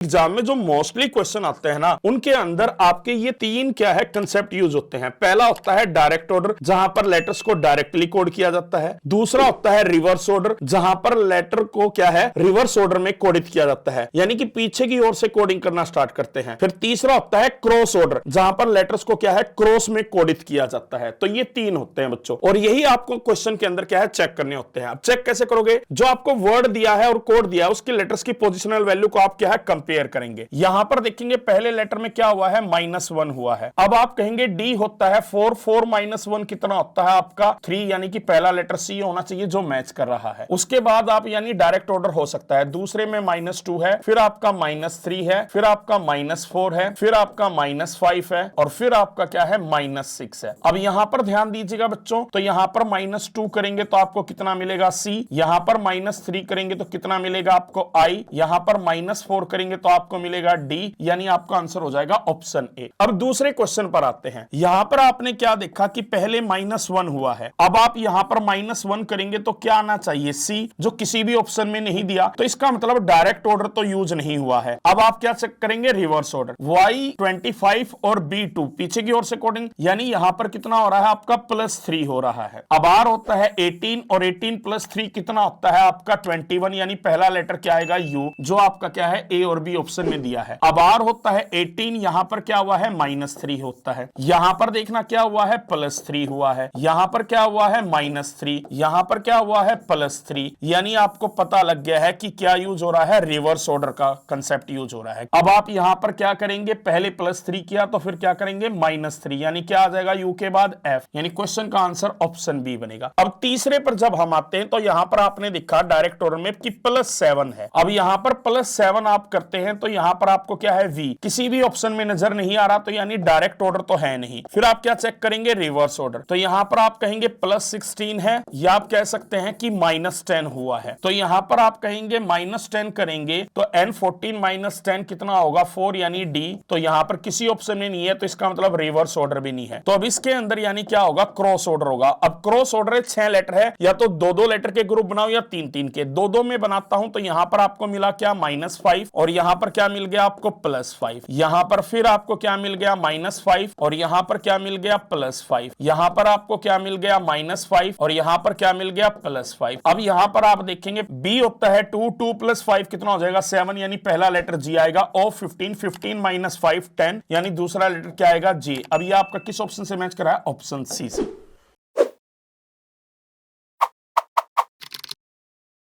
Exam में जो mostly question आते हैं ना, उनके अंदर आपके ये तीन क्या है कंसेप्ट यूज होते हैं। पहला होता है डायरेक्ट ऑर्डर, जहां पर लेटर्स को डायरेक्टली कोड किया जाता है। दूसरा होता है रिवर्स ऑर्डर, जहां पर लेटर को क्या है रिवर्स ऑर्डर में कोडित किया जाता है, यानी कि पीछे की ओर से कोडिंग करना स्टार्ट करते हैं। फिर तीसरा होता है क्रॉस ऑर्डर, जहां पर लेटर्स को क्या है क्रॉस में कोडित किया जाता है। तो ये तीन होते हैं बच्चों, और यही आपको क्वेश्चन के अंदर क्या है चेक करने होते हैं। आप चेक कैसे करोगे? जो आपको वर्ड दिया है और कोड दिया है, उसकी लेटर्स की पोजिशनल वैल्यू को आप क्या है कंपेयर करेंगे। यहां पर देखेंगे पहले लेटर में क्या हुआ है, -1 हुआ है। अब आप कहेंगे डी होता है 4, 4 - 1 कितना होता है आपका 3, यानी कि पहला लेटर सी होना चाहिए जो मैच कर रहा है। उसके बाद आप यानी डायरेक्ट ऑर्डर हो सकता है, दूसरे में -2 है, फिर आपका -3 है, फिर आपका -4 है, फिर आपका -5 है, और फिर आपका क्या है -6 है। अब यहां पर ध्यान दीजिएगा बच्चों, तो यहां पर -2 करेंगे तो आपको कितना मिलेगा सी, यहां पर -3 करेंगे तो कितना मिलेगा आपको आई, यहां पर -4 करेंगे तो आपको मिलेगा डी, यानी आपका आंसर हो जाएगा ऑप्शन ए। अब दूसरे क्वेश्चन पर आते हैं। यहां पर आपने क्या देखा कि पहले -1 हुआ है। अब आप यहां पर -1 करेंगे तो क्या आना चाहिए सी, जो किसी भी ऑप्शन में नहीं दिया, तो इसका मतलब डायरेक्ट ऑर्डर तो यूज नहीं हुआ है। अब आप क्या चेक करेंगे, रिवर्स ऑर्डर। Y25 और B2 पीछे की ओर से कोडिंग, यानी यहां पर कितना हो रहा है आपका +3 हो रहा है। अब R होता है 18 और 18 + 3 कितना होता है आपका 21, यानी पहला लेटर क्या आएगा U, जो आपका क्या है A और B ऑप्शन में दिया है। अब R होता है 18, यहां पर क्या हुआ है -3 होता है। यहां पर देखना क्या हुआ है +3 हुआ है, यहां पर क्या हुआ है -3, यहां पर क्या हुआ है +3, यानी आपको पता लग गया है कि क्या यूज हो रहा है, रिवर्स ऑर्डर का कंसेप्ट यूज हो रहा है। अब आप यहां पर क्या करेंगे, पहले +3 किया तो फिर क्या करेंगे -3, यानी क्या आ जाएगा U के बाद F, यानी क्वेश्चन का आंसर ऑप्शन बी बनेगा। अब तीसरे पर जब हम आते हैं तो यहां पर आपने देखा डायरेक्ट ऑर्डर में कि +7 है। अब यहां पर +7 आप करते हैं तो यहां पर आपको क्या है V, किसी भी ऑप्शन में नजर नहीं आ रहा, तो यानी डायरेक्ट ऑर्डर तो है नहीं। फिर आप क्या चेक करेंगे, रिवर्स ऑर्डर। तो यहां पर आप कहेंगे +16 है, या आप कह सकते हैं कि -10 हुआ है। तो यहां पर आप कहेंगे -10 करेंगे तो N14 - 10 कितना होगा 4, यानी D। तो यहां पर किसी ऑप्शन में नहीं है, तो इसका मतलब रिवर्स ऑर्डर भी नहीं है। तो अब इसके अंदर यानी क्या होगा, क्रॉस ऑर्डर होगा। अब क्रॉस ऑर्डर 6 लेटर है, या तो 2-2 लेटर के ग्रुप बनाओ या 3-3 के। 2-2 में बनाता हूं तो यहां पर आपको मिला क्या -5, और यहां पर क्या मिल गया आपको +5, यहां पर फिर आपको क्या मिल गया -5, और यहां पर क्या मिल गया +5, यहां पर आपको क्या मिल गया -5, और यहां पर क्या मिल गया +5। अब यहां पर आप देखेंगे B होता है 2, 2 + 5 कितना हो जाएगा 7, यानी पहला लेटर G आएगा। O 15, 15 - 5 10, यानी दूसरा लेटर क्या आएगा J। अब ये आपका किस ऑप्शन से मैच कर रहा है, ऑप्शन सी से।